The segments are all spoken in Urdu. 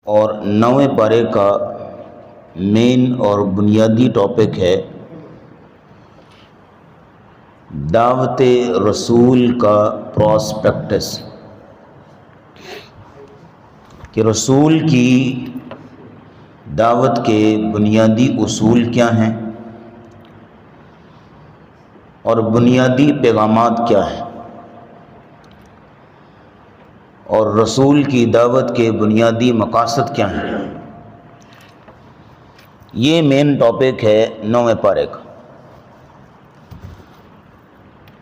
اور 9ویں پارے کا مین اور بنیادی ٹاپک ہے دعوت رسول کا پراسپیکٹس، کہ رسول کی دعوت کے بنیادی اصول کیا ہیں اور بنیادی پیغامات کیا ہیں، اور رسول کی دعوت کے بنیادی مقاصد کیا ہیں۔ یہ مین ٹاپک ہے 9ویں پارے کا۔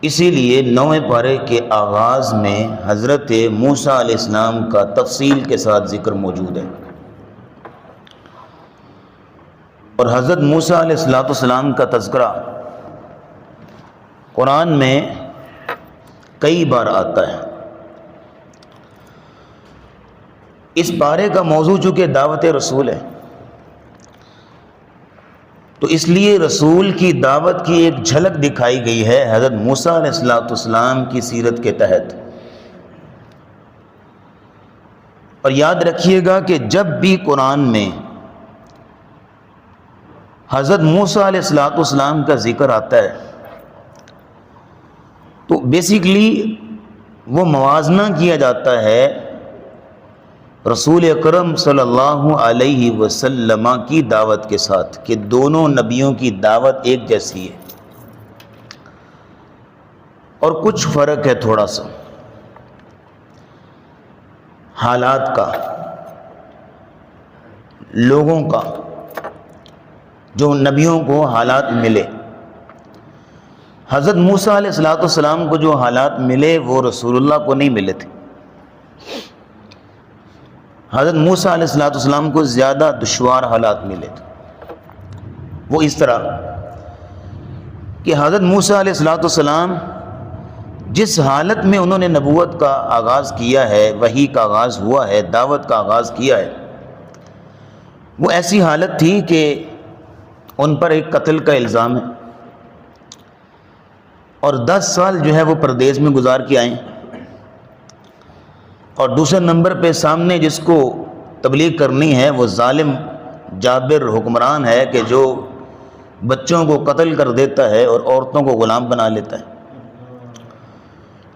اسی لیے 9ویں پارے کے آغاز میں حضرت موسیٰ علیہ السلام کا تفصیل کے ساتھ ذکر موجود ہے، اور حضرت موسیٰ علیہ السلام کا تذکرہ قرآن میں کئی بار آتا ہے۔ اس پارے کا موضوع چونکہ دعوت رسول ہے، تو اس لیے رسول کی دعوت کی ایک جھلک دکھائی گئی ہے حضرت موسیٰ علیہ السلام کی سیرت کے تحت۔ اور یاد رکھیے گا کہ جب بھی قرآن میں حضرت موسیٰ علیہ السلام کا ذکر آتا ہے تو بیسیکلی وہ موازنہ کیا جاتا ہے رسول اکرم صلی اللہ علیہ وسلم کی دعوت کے ساتھ، کہ دونوں نبیوں کی دعوت ایک جیسی ہے، اور کچھ فرق ہے تھوڑا سا حالات کا، لوگوں کا، جو نبیوں کو حالات ملے۔ حضرت موسیٰ علیہ السلام کو جو حالات ملے وہ رسول اللہ کو نہیں ملے تھے۔ حضرت موسیٰ علیہ السلام کو زیادہ دشوار حالات ملے تھے۔ وہ اس طرح کہ حضرت موسیٰ علیہ السلام جس حالت میں انہوں نے نبوت کا آغاز کیا ہے، وحی کا آغاز ہوا ہے، دعوت کا آغاز کیا ہے، وہ ایسی حالت تھی کہ ان پر ایک قتل کا الزام ہے، اور 10 سال جو ہے وہ پردیس میں گزار کے آئے، اور دوسرے نمبر پہ سامنے جس کو تبلیغ کرنی ہے وہ ظالم جابر حکمران ہے کہ جو بچوں کو قتل کر دیتا ہے اور عورتوں کو غلام بنا لیتا ہے۔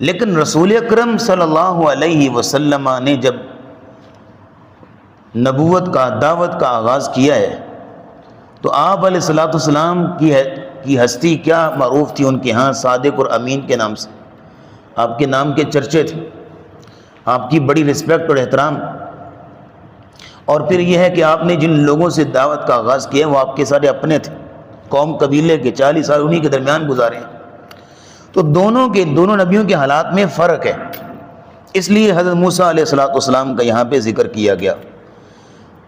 لیکن رسول اکرم صلی اللہ علیہ وسلم نے جب نبوت کا دعوت کا آغاز کیا ہے تو آپ علیہ السلام کی ہستی کیا معروف تھی ان کے ہاں؟ صادق اور امین کے نام سے آپ کے نام کے چرچے تھے، آپ کی بڑی رسپیکٹ اور احترام۔ اور پھر یہ ہے کہ آپ نے جن لوگوں سے دعوت کا آغاز کیا وہ آپ کے سارے اپنے تھے، قوم قبیلے کے، 40 سال انہی کے درمیان گزارے ہیں۔ تو دونوں نبیوں کے حالات میں فرق ہے، اس لیے حضرت موسیٰ علیہ السلام کا یہاں پہ ذکر کیا گیا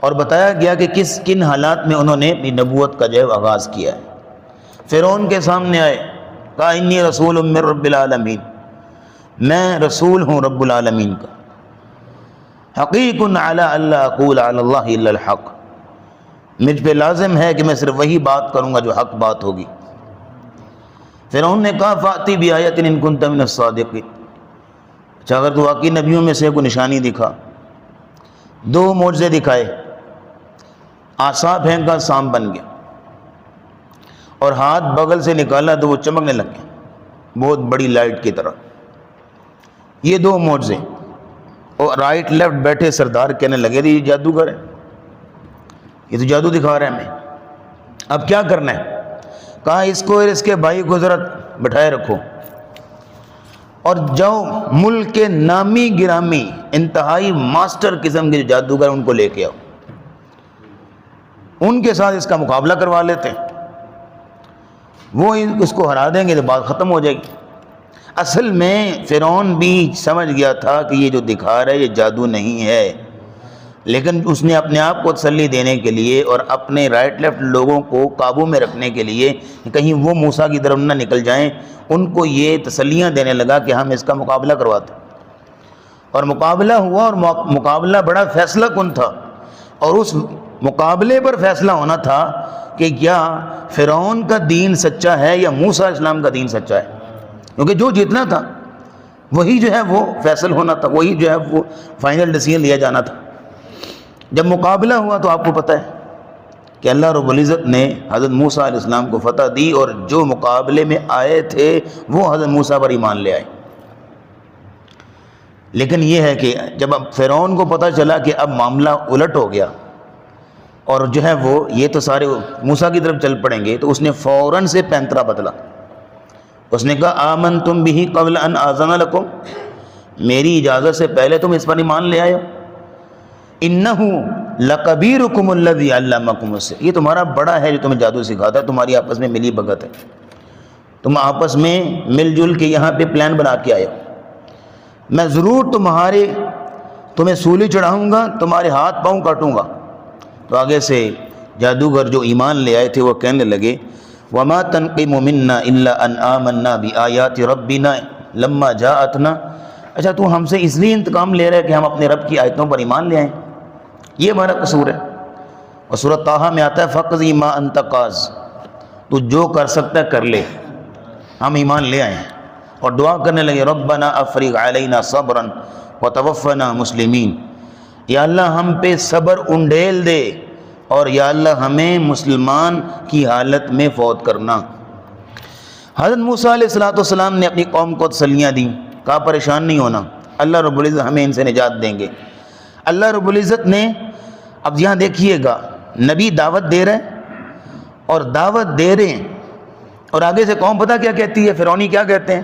اور بتایا گیا کہ کن حالات میں انہوں نے اپنی نبوت کا جو ہے آغاز کیا ہے۔ فرعون کے سامنے آئے، کہا انی رسول من رب العالمین، میں رسول ہوں رب العالمین کا، حقیق علی اللہ اقول علی اللہ الا الحق، مجھ پہ لازم ہے کہ میں صرف وہی بات کروں گا جو حق بات ہوگی۔ فرعون نے کہا فاتی بآیۃ ان کنت من الصادقین، اچھا اگر تو واقعی نبیوں میں سے کوئی نشانی دکھا۔ 2 معجزے دکھائے، عصا پھینکا سانپ بن گیا، اور ہاتھ بغل سے نکالا تو وہ چمکنے لگ گیا بہت بڑی لائٹ کی طرح۔ یہ 2 معجزے، اور رائٹ لیفٹ بیٹھے سردار کہنے لگے یہ جادوگر ہے، یہ تو جادو دکھا رہا ہے ہمیں، اب کیا کرنا ہے؟ کہا اس کو اور اس کے بھائی کو ذرا بٹھائے رکھو، اور جاؤ ملک کے نامی گرامی انتہائی ماسٹر قسم کے جادوگر ان کو لے کے آؤ، ان کے ساتھ اس کا مقابلہ کروا لیتے ہیں، وہ اس کو ہرا دیں گے تو بات ختم ہو جائے گی۔ اصل میں فرعون بھی سمجھ گیا تھا کہ یہ جو دکھا رہا ہے یہ جادو نہیں ہے، لیکن اس نے اپنے آپ کو تسلی دینے کے لیے اور اپنے رائٹ لیفٹ لوگوں کو قابو میں رکھنے کے لیے کہیں وہ موسیٰ کی طرف نہ نکل جائیں، ان کو یہ تسلیاں دینے لگا کہ ہم اس کا مقابلہ کرواتے ہیں۔ اور مقابلہ ہوا، اور مقابلہ بڑا فیصلہ کن تھا، اور اس مقابلے پر فیصلہ ہونا تھا کہ کیا فرعون کا دین سچا ہے یا موسیٰ علیہ السلام کا دین سچا ہے، کیونکہ جو جیتنا تھا وہی جو ہے وہ فیصل ہونا تھا، وہی جو ہے وہ فائنل ڈیسیژن لیا جانا تھا۔ جب مقابلہ ہوا تو آپ کو پتہ ہے کہ اللہ رب العزت نے حضرت موسیٰ علیہ السلام کو فتح دی، اور جو مقابلے میں آئے تھے وہ حضرت موسیٰ پر ایمان لے آئے۔ لیکن یہ ہے کہ جب اب فرعون کو پتہ چلا کہ اب معاملہ الٹ ہو گیا اور جو ہے وہ یہ تو سارے موسیٰ کی طرف چل پڑیں گے، تو اس نے فوراً سے پینترا بدلا۔ اس نے کہا آمنتم بہ قبل ان آذن لکم، میری اجازت سے پہلے تم اس پر ایمان لے آئے ہو۔ انہ لکبیرکم الذی علمکم السحر، یہ تمہارا بڑا ہے جو تمہیں جادو سکھاتا ہے، تمہاری آپس میں ملی بھگت ہے، تم آپس میں مل جل کے یہاں پہ پلان بنا کے آئے ہو، میں ضرور تمہیں سولی چڑھاؤں گا، تمہارے ہاتھ پاؤں کاٹوں گا۔ تو آگے سے جادوگر جو ایمان لے آئے تھے وہ کہنے لگے وما تنقم منا الا ان آمنا بآیات ربنا لما جاءتنا، اچھا تو ہم سے اس لیے انتقام لے رہے ہیں کہ ہم اپنے رب کی آیتوں پر ایمان لے آئیں، یہ ہمارا قصور ہے۔ اور سورۃ طٰہٰ میں آتا ہے فَقْضِ مَا أَنْتَ قَاضٍ، تو جو کر سکتا ہے کر لے، ہم ایمان لے آئیں۔ اور دعا کرنے لگے ربنا افرغ علینا صبرا وتوفنا مسلمین، یا اللہ ہم پہ صبر انڈیل دے، اور یا اللہ ہمیں مسلمان کی حالت میں فوت کرنا۔ حضرت موسیٰ علیہ السلام نے اپنی قوم کو تسلیاں دیں، کہا پریشان نہیں ہونا، اللہ رب العزت ہمیں ان سے نجات دیں گے۔ اللہ رب العزت نے اب یہاں دیکھیے گا نبی دعوت دے رہے ہیں اور دعوت دے رہے ہیں، اور آگے سے قوم پتہ کیا کہتی ہے، فرعونی کیا کہتے ہیں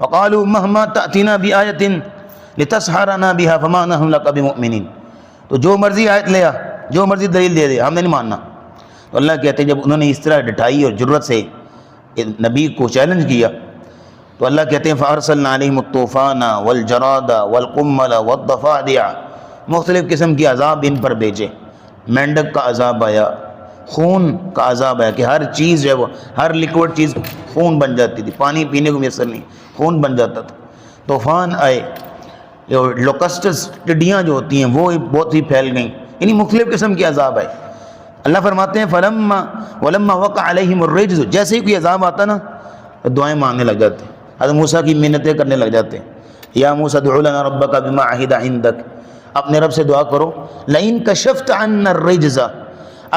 وقالوا مهما تأتینا بآیۃ لتسحرنا بها فما نحن لک بمؤمنین، تو جو مرضی آیت لے آ، جو مرضی دلیل دے دے، ہم نے نہیں ماننا۔ تو اللہ کہتے ہیں جب انہوں نے اس طرح ڈٹائی اور جرأت سے نبی کو چیلنج کیا تو اللہ کہتے ہیں فَأَرْسَلْنَا عَلَيْهِمُ الطُّوفَانَ وَالْجَرَادَ وَالْقُمَّلَ وَالضَّفَادِعَ، مختلف قسم کی عذاب ان پر بھیجے، مینڈک کا عذاب آیا، خون کا عذاب آیا کہ ہر چیز جو ہے وہ ہر لیکوڈ چیز خون بن جاتی تھی، پانی پینے کو میسر نہیں، خون بن جاتا تھا۔ طوفان آئے، لوکسٹس ٹڈیاں جو ہوتی ہیں وہ بہت ہی پھیل گئیں، یعنی مختلف قسم کے عذاب آئے۔ اللہ فرماتے ہیں وَلَمَّا وَقَعَ عَلَيْهِمُ الرِّجْزُ، جیسے ہی کوئی عذاب آتا نا تو دعائیں مانگنے لگ جاتے ہیں، حضرت موسیٰ کی منتیں کرنے لگ جاتے ہیں، یا موسیٰ ادع لنا ربک بما عہد عندک، اپنے رب سے دعا کرو لئن کشفت عنا الرجز،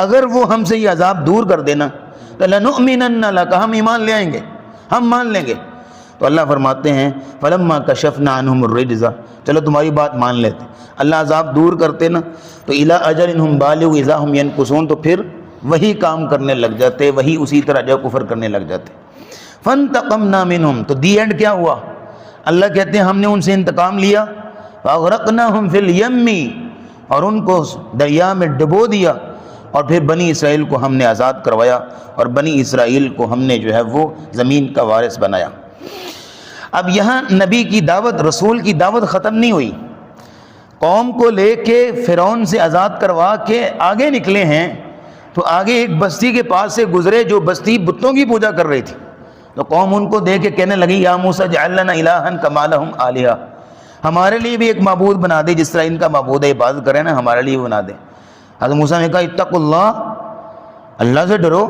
اگر وہ ہم سے یہ عذاب دور کر دینا تو لنؤمنن لک، ہم ایمان لے آئیں گے، ہم مان لیں گے۔ تو اللہ فرماتے ہیں فلما کشفنا عنہم الرجز، چلو تمہاری بات مان لیتے، اللہ عذاب دور کرتے نا تو الی اجل ہم بالغ اذا ہم ینکثون، تو پھر وہی کام کرنے لگ جاتے، وہی اسی طرح جو کفر کرنے لگ جاتے۔ فانتقمنا منہم، تو دی اینڈ کیا ہوا، اللہ کہتے ہیں ہم نے ان سے انتقام لیا، فاغرقناہم فی الیم، اور ان کو دریا میں ڈبو دیا، اور پھر بنی اسرائیل کو ہم نے آزاد کروایا، اور بنی اسرائیل کو ہم نے جو ہے وہ زمین کا وارث بنایا۔ اب یہاں نبی کی دعوت، رسول کی دعوت ختم نہیں ہوئی، قوم کو لے کے فرعون سے آزاد کروا کے آگے نکلے ہیں، تو آگے ایک بستی کے پاس سے گزرے جو بستی بتوں کی پوجا کر رہی تھی، تو قوم ان کو دیکھ کے کہنے لگی یا موسیٰ اجعل لنا الہا کما لہم آلہہ، ہمارے لیے بھی ایک معبود بنا دے، جس طرح ان کا معبود ہے عبادت کریں نا، ہمارے لیے بنا دے۔ حضرت موسیٰ نے کہا اتقوا اللہ، اللہ سے ڈرو،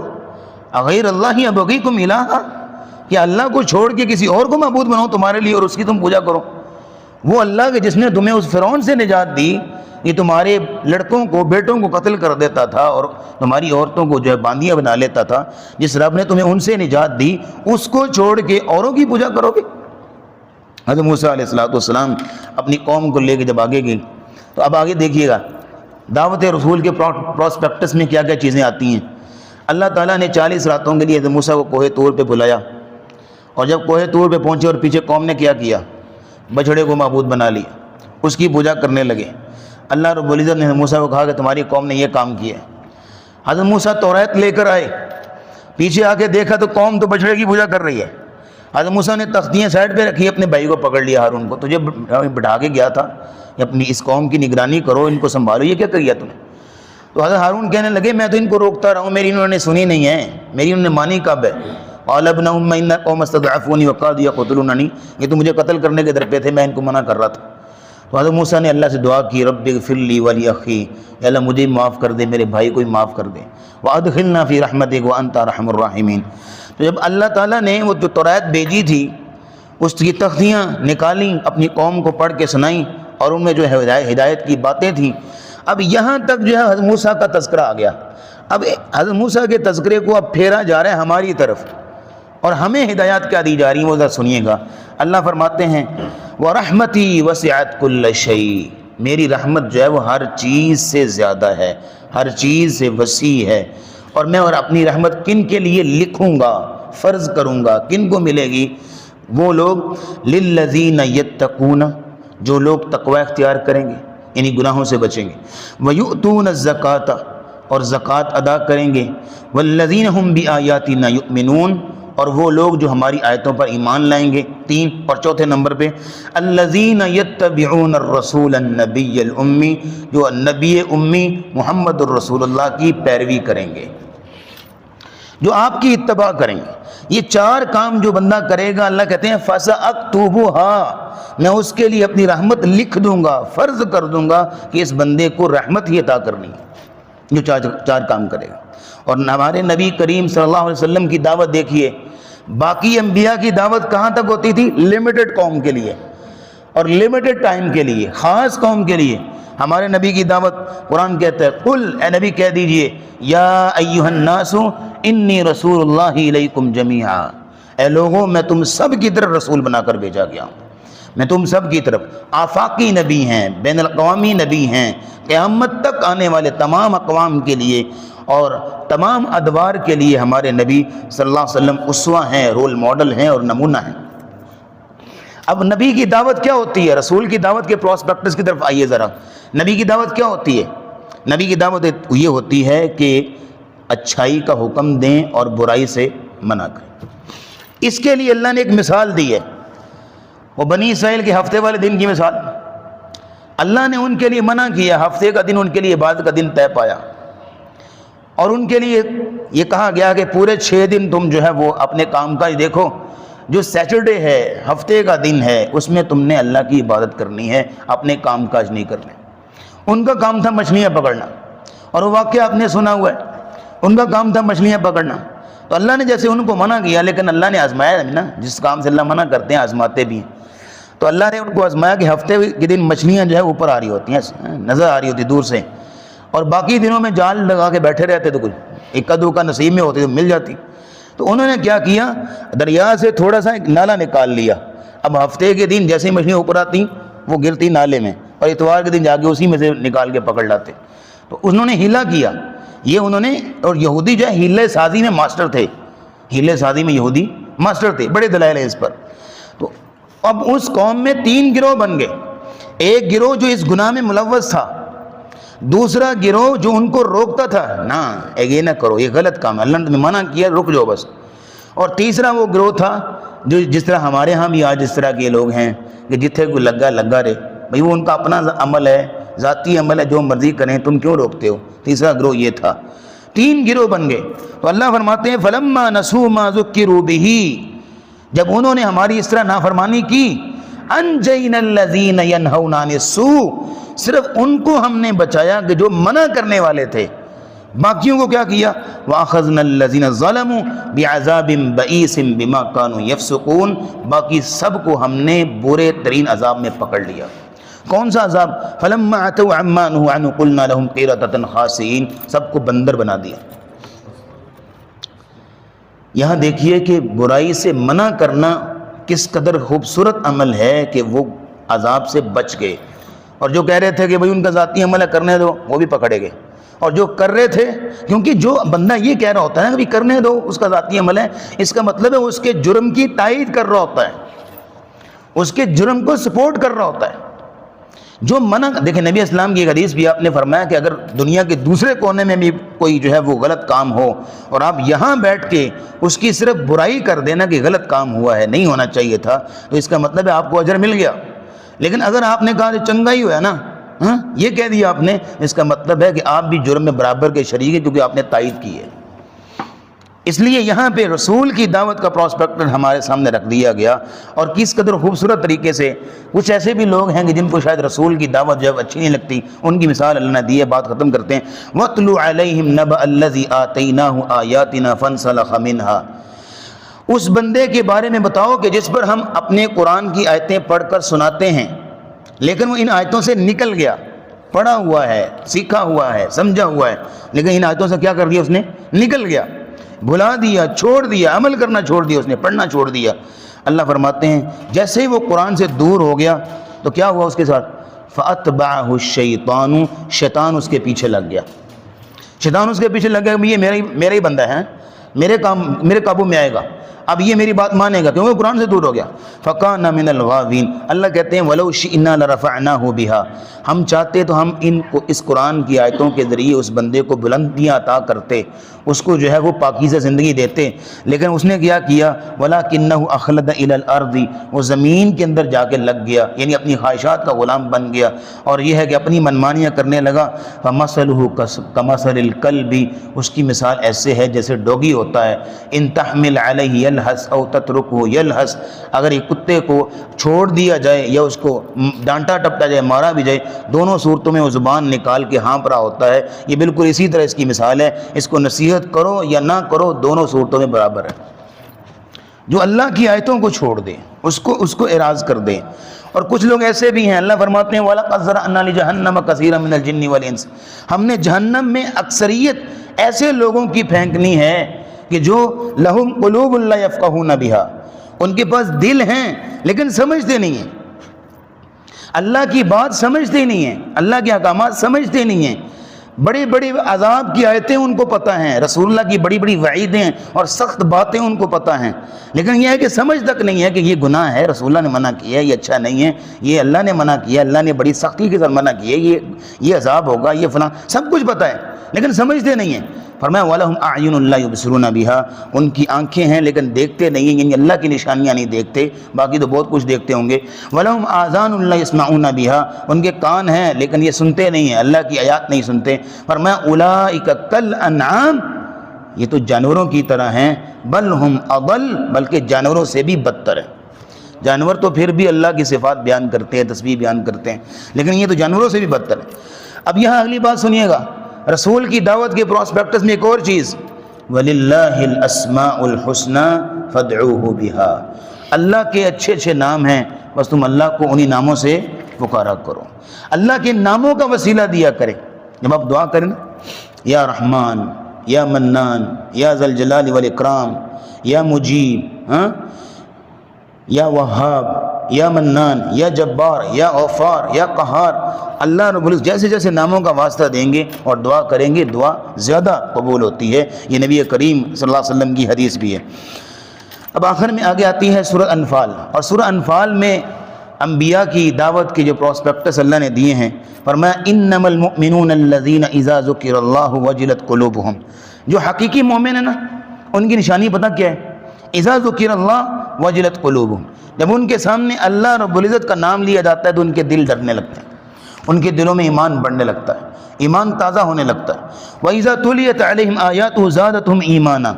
اغیر اللہ ابغیکم الہا، کہ اللہ کو چھوڑ کے کسی اور کو معبود بناؤ تمہارے لیے اور اس کی تم پوجا کرو۔ وہ اللہ کے جس نے تمہیں اس فرعون سے نجات دی، یہ تمہارے لڑکوں کو بیٹوں کو قتل کر دیتا تھا اور تمہاری عورتوں کو جو ہے باندیاں بنا لیتا تھا، جس رب نے تمہیں ان سے نجات دی، اس کو چھوڑ کے اوروں کی پوجا کرو گے۔ حضرت موسیٰ علیہ السلام اپنی قوم کو لے کے جب آگے گئے تو اب آگے دیکھیے گا دعوت رسول کے پراسپیکٹس میں کیا کیا چیزیں آتی ہیں۔ اللہ تعالیٰ نے 40 راتوں کے لیے حضرت موسیٰ کو کوہ طور پہ بلایا، اور جب کوہ طور پہ پہنچے اور پیچھے قوم نے کیا کیا، بچھڑے کو معبود بنا لیا، اس کی پوجا کرنے لگے۔ اللہ رب العزت نے حضرت موسیٰ کو کہا کہ تمہاری قوم نے یہ کام کیا ہے۔ حضرت موسیٰ توریت لے کر آئے، پیچھے آ کے دیکھا تو قوم تو بچھڑے کی پوجا کر رہی ہے۔ حضرت موسیٰ نے تختیاں سائڈ پہ رکھی، اپنے بھائی کو پکڑ لیا ہارون کو، تجھے بٹھا کے گیا تھا کہ اپنی اس قوم کی نگرانی کرو، ان کو سنبھالو، یہ کیا کیا تم نے؟ تو حضرت ہارون کہنے لگے میں تو ان کو روکتا رہا ہوں، میری انہوں نے سنی نہیں ہے، میری انہوں نے مانی کب ہے؟ قال ابن ام ان قوم استضعفوني وقالوا يقتلونني، یہ تو مجھے قتل کرنے کے در پہ تھے، میں ان کو منع کر رہا تھا۔ تو حضرت موسیٰ نے اللہ سے دعا کی رب اغفر لی ولی اخی، یا اللہ مجھے معاف کر دے، میرے بھائی کو بھی معاف کر دے، وادخلنا فی رحمتک وانت ارحم الراحمین۔ تو جب اللہ تعالیٰ نے وہ جو توریت بھیجی تھی، اس کی تختیاں نکالیں، اپنی قوم کو پڑھ کے سنائیں، اور ان میں جو ہدایت کی باتیں تھیں، اب یہاں تک جو ہے حضرت موسیٰ کا تذکرہ آ گیا. اب حضرت موسیٰ کے تذکرے کو اب پھیرا جا رہا ہے ہماری طرف، اور ہمیں ہدایات کیا دی جا رہی ہیں وہ ذرا سنیے گا. اللہ فرماتے ہیں وَرَحْمَتِي وَسِعَتْ كُلَّ شَيْءٍ، میری رحمت جو ہے وہ ہر چیز سے زیادہ ہے، ہر چیز سے وسیع ہے. اور میں اور اپنی رحمت کن کے لیے لکھوں گا، فرض کروں گا، کن کو ملے گی؟ وہ لوگ لِلَّذِينَ يَتَّقُونَ، جو لوگ تقوی اختیار کریں گے یعنی گناہوں سے بچیں گے، وَيُؤْتُونَ الزَّكَاةَ، اور زکوٰۃ ادا کریں گے، وَالَّذِينَ هُمْ بِآيَاتِنَا يُؤْمِنُونَ، اور وہ لوگ جو ہماری آیتوں پر ایمان لائیں گے. 3 اور چوتھے نمبر پہ الَّذِينَ يَتَّبِعُونَ الرَّسُولَ النَّبِيَّ الْأُمِّيَّ، جو نبی امی محمد الرسول اللہ کی پیروی کریں گے، جو آپ کی اتباع کریں گے. یہ 4 کام جو بندہ کرے گا، اللہ کہتے ہیں فَسَأَكْتُبُهَا، میں اس کے لیے اپنی رحمت لکھ دوں گا، فرض کر دوں گا کہ اس بندے کو رحمت ہی عطا کرنی ہے جو 4 کام کرے گا. اور ہمارے نبی کریم صلی اللہ علیہ وسلم کی دعوت دیکھیے، باقی انبیاء کی دعوت کہاں تک ہوتی تھی؟ لمیٹڈ قوم کے لیے اور لمیٹڈ ٹائم کے لیے، خاص قوم کے لیے. ہمارے نبی کی دعوت قرآن کہتا ہے قل، اے نبی کہہ دیجئے یا ایھا الناس انی رسول اللہ الیکم جمیعا، اے لوگوں میں تم سب کی طرف رسول بنا کر بھیجا گیا ہوں. میں تم سب کی طرف آفاقی نبی ہیں، بین الاقوامی نبی ہیں، قیامت تک آنے والے تمام اقوام کے لیے اور تمام ادوار کے لیے ہمارے نبی صلی اللہ علیہ وسلم اسوہ ہیں، رول ماڈل ہیں اور نمونہ ہیں. اب نبی کی دعوت کیا ہوتی ہے؟ رسول کی دعوت کے پراسپیکٹس کی طرف آئیے ذرا. نبی کی دعوت کیا ہوتی ہے؟ نبی کی دعوت یہ ہوتی ہے کہ اچھائی کا حکم دیں اور برائی سے منع کریں. اس کے لیے اللہ نے ایک مثال دی ہے، وہ بنی اسرائیل کے ہفتے والے دن کی مثال. اللہ نے ان کے لیے منع کیا، ہفتے کا دن ان کے لیے عبادت کا دن طے پایا، اور ان کے لیے یہ کہا گیا کہ پورے 6 دن تم جو ہے وہ اپنے کام کاج دیکھو، جو سیٹرڈے ہے ہفتے کا دن ہے اس میں تم نے اللہ کی عبادت کرنی ہے، اپنے کام کاج نہیں کرنے. ان کا کام تھا مچھلیاں پکڑنا، اور وہ واقعہ آپ نے سنا ہوا ہے، ان کا کام تھا مچھلیاں پکڑنا. تو اللہ نے جیسے ان کو منع کیا، لیکن اللہ نے آزمایا نا، جس کام سے اللہ منع کرتے ہیں آزماتے بھی ہیں. تو اللہ نے ان کو آزمایا کہ ہفتے کے دن مچھلیاں جو ہے اوپر آ رہی ہوتی ہیں، نظر آ رہی ہوتی دور سے، اور باقی دنوں میں جال لگا کے بیٹھے رہتے تو کچھ ایک دو کا نصیب میں ہوتی تو مل جاتی. تو انہوں نے کیا کیا، دریا سے تھوڑا سا ایک نالا نکال لیا. اب ہفتے کے دن جیسے مچھلیاں اوپر آتی وہ گرتی نالے میں، اور اتوار کے دن جا کے اسی میں سے نکال کے پکڑ لاتے. تو انہوں نے ہیلا کیا، یہ انہوں نے، اور یہودی جو ہے ہیلے سازی میں ماسٹر تھے، ہیلے سازی میں یہودی ماسٹر تھے، بڑے دلائل ہیں اس پر. تو اب اس قوم میں 3 گروہ بن گئے. ایک گروہ جو اس گناہ میں ملوث تھا، دوسرا گروہ جو ان کو روکتا تھا، نہ یہ نہ کرو، یہ غلط کام ہے، اللہ نے تمہیں منع کیا، رک جاؤ بس. اور تیسرا وہ گروہ تھا جو جس طرح ہمارے ہاں بھی آج اس طرح کے لوگ ہیں کہ جتھے کوئی لگا رہے بھئی، وہ ان کا اپنا عمل ہے، ذاتی عمل ہے، جو مرضی کریں، تم کیوں روکتے ہو. تیسرا گروہ یہ تھا. 3 گروہ بن گئے. تو اللہ فرماتے ہیں فَلَمَّا نَسُوا مَا ذُكِّرُوا بِهِ، جب انہوں نے ہماری اس طرح نافرمانی کی، أَنْجَيْنَا الَّذِينَ يَنْهَوْنَ عَنِ السُّوءِ، صرف ان کو ہم نے بچایا کہ جو منع کرنے والے تھے. باقیوں کو کیا کیا؟ وَأَخَذْنَا الَّذِينَ ظَلَمُوا بِعَذَابٍ بَئِيسٍ بِمَا كَانُوا يَفْسُقُونَ، باقی سب کو ہم نے برے ترین عذاب میں پکڑ لیا. کون سا عذاب؟ فَلَمَّا عَتَوْا عَمَّا نُهُوا عَنْهُ قُلْنَا لَهُمْ قِرَدَةً خَاسِئِينَ، سب کو بندر بنا دیا. یہاں دیکھیے کہ برائی سے منع کرنا کس قدر خوبصورت عمل ہے کہ وہ عذاب سے بچ گئے. اور جو کہہ رہے تھے کہ بھئی ان کا ذاتی عمل ہے کرنے دو، وہ بھی پکڑے گئے. اور جو کر رہے تھے، کیونکہ جو بندہ یہ کہہ رہا ہوتا ہے کہ کرنے دو، اس کا ذاتی عمل ہے، اس کا مطلب ہے اس کے جرم کی تائید کر رہا ہوتا ہے، اس کے جرم کو سپورٹ کر رہا ہوتا ہے. جو منع، دیکھیں نبی اسلام کی ایک حدیث بھی آپ نے فرمایا کہ اگر دنیا کے دوسرے کونے میں بھی کوئی جو ہے وہ غلط کام ہو اور آپ یہاں بیٹھ کے اس کی صرف برائی کر دینا کہ غلط کام ہوا ہے، نہیں ہونا چاہیے تھا، تو اس کا مطلب ہے آپ کو اجر مل گیا. لیکن اگر آپ نے کہا کہ چنگا ہی ہوا نا، یہ کہہ دیا آپ نے، اس کا مطلب ہے کہ آپ بھی جرم میں برابر کے شریک ہیں، کیونکہ آپ نے تائید کی ہے. اس لیے یہاں پہ رسول کی دعوت کا پراسپیکٹ ہمارے سامنے رکھ دیا گیا. اور کس قدر خوبصورت طریقے سے، کچھ ایسے بھی لوگ ہیں کہ جن کو شاید رسول کی دعوت جب اچھی نہیں لگتی، ان کی مثال اللہ نے دی ہے. بات ختم کرتے ہیں. وَاتْلُ عَلَيْهِمْ نَبَأَ الَّذِي آتَيْنَاهُ آيَاتِنَا فَانْسَلَخَ مِنْهَا، اس بندے کے بارے میں بتاؤ کہ جس پر ہم اپنے قرآن کی آیتیں پڑھ کر سناتے ہیں لیکن وہ ان آیتوں سے نکل گیا. پڑھا ہوا ہے، سیکھا ہوا ہے، سمجھا ہوا ہے، لیکن ان آیتوں سے کیا کر دیا اس نے؟ نکل گیا، بھلا دیا، چھوڑ دیا، عمل کرنا چھوڑ دیا، اس نے پڑھنا چھوڑ دیا۔ اللہ فرماتے ہیں جیسے ہی وہ قرآن سے دور ہو گیا تو کیا ہوا اس کے ساتھ؟ فَأَتْبَعَهُ الشَّيْطَانُ، شیطان اس کے پیچھے لگ گیا، شیطان اس کے پیچھے لگ گیا، یہ میرا ہی بندہ ہے، میرے قابو میں آئے گا، اب یہ میری بات مانے گا، کیونکہ قرآن سے دور ہو گیا۔ فَكَانَ مِنَ الْغَاوِينَ، اللہ کہتے ہیں وَلَوْ شِئْنَا لَرَفَعْنَاهُ بِهَا، ہم چاہتے تو ہم ان کو اس قرآن کی آیتوں کے ذریعے اس بندے کو بلندیاں عطا کرتے، اس کو جو ہے وہ پاکیزہ زندگی دیتے، لیکن اس نے کیا کیا؟ وَلَكِنَّهُ أَخْلَدَ إِلَى الْأَرْضِ، وہ زمین کے اندر جا کے لگ گیا، یعنی اپنی خواہشات کا غلام بن گیا، اور یہ ہے کہ اپنی منمانیاں کرنے لگا۔ فَمَثَلُهُ كَمَثَلِ الْكَلْبِ، اس کی مثال ایسے ہے جیسے ڈوگی ہوتا ہے، ان تحمل علیہ یلہس او تترکہ یلہس، اگر یہ کتے کو چھوڑ دیا جائے یا اس کو ڈانٹا ٹپٹا جائے، مارا بھی جائے، دونوں صورتوں میں وہ زبان نکال کے ہانپ رہا ہوتا ہے۔ یہ بالکل اسی طرح اس کی مثال ہے، اس کو نصیحت کرو یا نہ کرو دونوں صورتوں میں برابر ہے۔ جو اللہ کی آیتوں کو چھوڑ دے، اس کو اعراض کر دے۔ اور کچھ لوگ ایسے بھی ہیں، اللہ فرماتے ہیں وَلَقَدْ ذَرَأْنَا لِجَهَنَّمَ كَثِيرًا مِنَ الْجِنِّ وَالْإِنسِ، ہم نے جہنم میں اکثریت ایسے لوگوں کی پھینکنی ہے کہ جو لَهُمْ قُلُوبٌ لَا يَفْقَهُونَ بِهَا، ان کے پاس دل ہیں لیکن سمجھتے نہیں ہیں، اللہ کی بات سمجھتے نہیں ہیں، اللہ کے احکامات سمجھتے نہیں ہیں، بڑی بڑی عذاب کی آیتیں ان کو پتہ ہیں، رسول اللہ کی بڑی بڑی وعیدیں اور سخت باتیں ان کو پتہ ہیں، لیکن یہ ہے کہ سمجھ تک نہیں ہے کہ یہ گناہ ہے، رسول اللہ نے منع کیا ہے، یہ اچھا نہیں ہے، یہ اللہ نے منع کیا ہے، اللہ نے بڑی سختی کے ساتھ منع کیا ہے، یہ عذاب ہوگا، یہ فلاں، سب کچھ پتہ ہے لیکن سمجھتے نہیں ہیں۔ فرمایا وَلَهُمْ أَعْيُنٌ لَا يُبْصِرُونَ بِهَا، ان کی آنکھیں ہیں لیکن دیکھتے نہیں ہیں، یعنی اللہ کی نشانیاں نہیں دیکھتے، باقی تو بہت کچھ دیکھتے ہوں گے۔ وَلَهُمْ آذَانٌ لَا يَسْمَعُونَ بِهَا، ان کے کان ہیں لیکن یہ سنتے نہیں ہیں، اللہ کی آیات نہیں سنتے۔ فرمایا أُولَٰئِكَ كَالْأَنْعَامِ، یہ تو جانوروں کی طرح ہیں، بل ہم اضل، بلکہ جانوروں سے بھی بدتر ہیں۔ جانور تو پھر بھی اللہ کی صفات بیان کرتے ہیں، تسبیح بیان کرتے ہیں، لیکن یہ تو جانوروں سے بھی بدتر ہے۔ اب یہاں اگلی بات سنیے گا، رسول کی دعوت کے پراسپیکٹس میں ایک اور چیز، وَلِلَّهِ الْأَسْمَاءُ الْحُسْنَى فَادْعُوهُ بِهَا، اللہ کے اچھے اچھے نام ہیں، بس تم اللہ کو انہی ناموں سے پکارا کرو، اللہ کے ناموں کا وسیلہ دیا کرے۔ جب آپ دعا کریں یا رحمان، یا منان، یا ذی الجلال والاکرام، یا مجیب، یا وہاب، یا منان، یا جبار، یا غفار، یا قہار، اللہ رب العزت جیسے جیسے ناموں کا واسطہ دیں گے اور دعا کریں گے، دعا زیادہ قبول ہوتی ہے۔ یہ نبی کریم صلی اللہ علیہ وسلم کی حدیث بھی ہے۔ اب آخر میں آگے آتی ہے سورہ انفال، اور سورہ انفال میں انبیاء کی دعوت کے جو پراسپیکٹس اللہ نے دیے ہیں، فرمایا انما المؤمنون الذین اذا ذکر اللہ وجلت قلوبہم، جو حقیقی مومن ہیں نا، ان کی نشانی پتہ کیا ہے؟ اذا ذکر اللہ وجلت قلوبہم، جب ان کے سامنے اللہ رب العزت کا نام لیا جاتا ہے تو ان کے دل ڈرنے لگتے ہیں، ان کے دلوں میں ایمان بڑھنے لگتا ہے، ایمان تازہ ہونے لگتا ہے۔ وَإِذَا تُلِيَتْ عَلَيْهِمْ آيَاتُهُ زَادَتْهُمْ إِيمَانًا،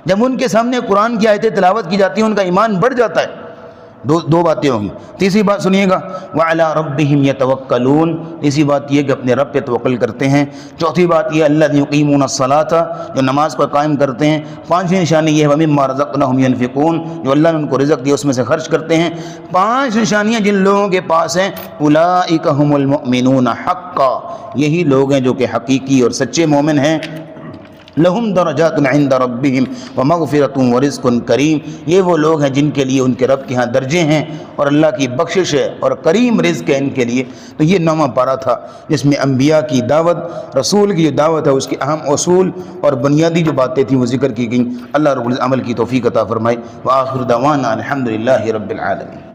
جب ان کے سامنے قرآن کی آیتیں تلاوت کی جاتی ہیں ان کا ایمان بڑھ جاتا ہے۔ دو باتیں ہوں گی۔ تیسری بات سنیے گا، وَعَلَىٰ رَبِّهِمْ يَتَوَكَّلُونَ، تیسری بات یہ کہ اپنے رب پہ توکل کرتے ہیں۔ چوتھی بات یہ الَّذِينَ يُقِيمُونَ الصَّلَاةَ، جو نماز پر قائم کرتے ہیں۔ پانچویں نشانی یہ ہے وَمِمَّا رَزَقْنَاهُمْ يُنْفِقُونَ، جو اللہ نے ان کو رزق دیا اس میں سے خرچ کرتے ہیں۔ پانچ نشانیاں جن لوگوں کے پاس ہیں، أُولَٰئِكَ هُمُ الْمُؤْمِنُونَ حَقًّا، یہی لوگ ہیں جو کہ حقیقی اور سچے مومن ہیں۔ لہم درجات عند ربہم ومغفرۃ ورزق کریم، یہ وہ لوگ ہیں جن کے لیے ان کے رب کے ہاں درجے ہیں اور اللہ کی بخشش ہے اور کریم رزق ہے ان کے لیے۔ تو یہ 9واں پارہ تھا جس میں انبیاء کی دعوت، رسول کی جو دعوت ہے اس کے اہم اصول اور بنیادی جو باتیں تھیں وہ ذکر کی گئیں۔ اللہ رب العزت عمل کی توفیق عطا فرمائے۔ وآخر دعوانا الحمدللہ رب العالمین۔